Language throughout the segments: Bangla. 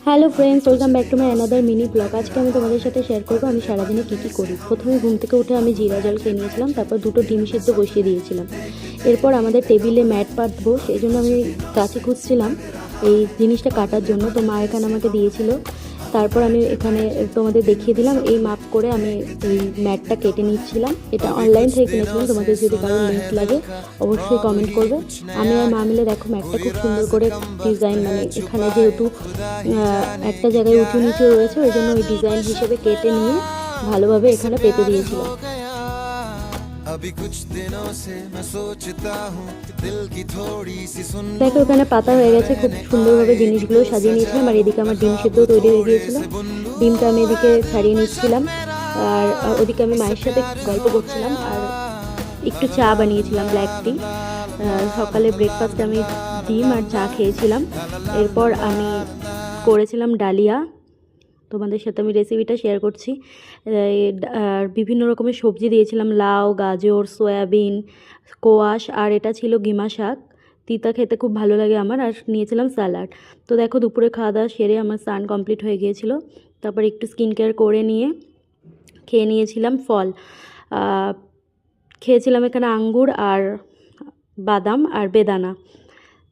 Hello friends, welcome back to my another mini blog. আজকে আমি তোমাদের সাথে শেয়ার করবো আমি সারাদিনে কী করি। প্রথমে ঘুম থেকে উঠে আমি জিরা জল খেয়ে নিয়েছিলাম, তারপর দুটো ডিম সেদ্ধ বসিয়ে দিয়েছিলাম। এরপর আমাদের টেবিলে ম্যাট পাতবো, সেই জন্য আমি কাছে খুঁজছিলাম এই জিনিসটা কাটার জন্য, তো মা এখানে আমাকে দিয়েছিল। তারপর আমি এখানে তোমাদের দেখিয়ে দিলাম এই মাপ করে আমি এই ম্যাটটা কেটে নিচ্ছিলাম। এটা অনলাইন থেকে কিনেছিলাম, তোমাদের যদি কারোর লিঙ্ক লাগে অবশ্যই কমেন্ট করবে। আমি আর মা মিলে দেখো ম্যাটটা খুব সুন্দর করে ডিজাইন, মানে এখানে যেহেতু একটা জায়গায় উঁচু নিচু রয়েছে, ওই জন্য ওই ডিজাইন হিসেবে কেটে নিয়ে ভালোভাবে এখানে পেতে দিয়েছিলাম। দেখো ওখানে পাতা হয়ে গেছে, খুব সুন্দরভাবে জিনিসগুলো সাজিয়ে নিয়েছিলাম। আর এদিকে আমার ডিম সেদ্ধ তৈরি হয়ে গিয়েছিল, ডিমটা আমি এদিকে ছাড়িয়ে নিচ্ছিলাম। আর ওদিকে আমি মায়ের সাথে গল্প করছিলাম আর একটু চা বানিয়েছিলাম, ব্ল্যাক টি। সকালে ব্রেকফাস্টে আমি ডিম আর চা খেয়েছিলাম। এরপর আমি করেছিলাম ডালিয়া, তোমাদের সাথে আমি রেসিপিটা শেয়ার করছি। আর বিভিন্ন রকমের সবজি দিয়েছিলাম, লাউ, গাজর, সয়াবিন, কোয়াশ, আর এটা ছিল গিমা শাক। তিতা খেতে খুব ভালো লাগে আমার। আর নিয়েছিলাম স্যালাড। তো দেখো দুপুরে খাওয়া দাওয়া সেরে আমার স্নান কমপ্লিট হয়ে গিয়েছিল। তারপর একটু স্কিন কেয়ার করে নিয়ে খেয়ে নিয়েছিলাম ফল। খেয়েছিলাম এখানে আঙ্গুর আর বাদাম আর বেদানা।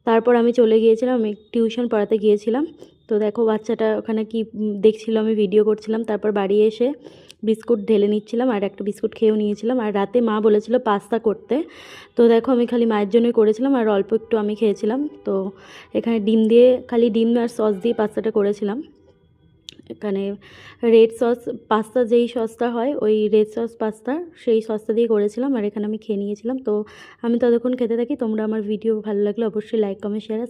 তারপর আমি চলে গিয়েছিলাম, আমি টিউশন পড়াতে গিয়েছিলাম। তো দেখো বাচ্চাটা ওখানে কি দেখছিল, আমি ভিডিও করছিলাম। তারপর বাড়ি এসে বিস্কুট ঢেলে নিচ্ছিলাম আর একটা বিস্কুট খেয়েও নিয়েছিলাম। আর রাতে মা বলেছিল পাস্তা করতে, তো দেখো আমি খালি মায়ের জন্যই করেছিলাম আর অল্প একটু আমি খেয়েছিলাম। তো এখানে ডিম দিয়ে, খালি ডিম আর সস দিয়ে পাস্তাটা করেছিলাম। এখানে রেড সস পাস্তা, যেই সসটা হয় ওই রেড সস পাস্তা, সেই সসটা দিয়ে করেছিলাম। আর এখানে আমি খেয়ে নিয়েছিলাম। তো আমি ততক্ষণ খেতে থাকি। তোমরা আমার ভিডিও ভালো লাগলে অবশ্যই লাইক, কমেন্ট, শেয়ার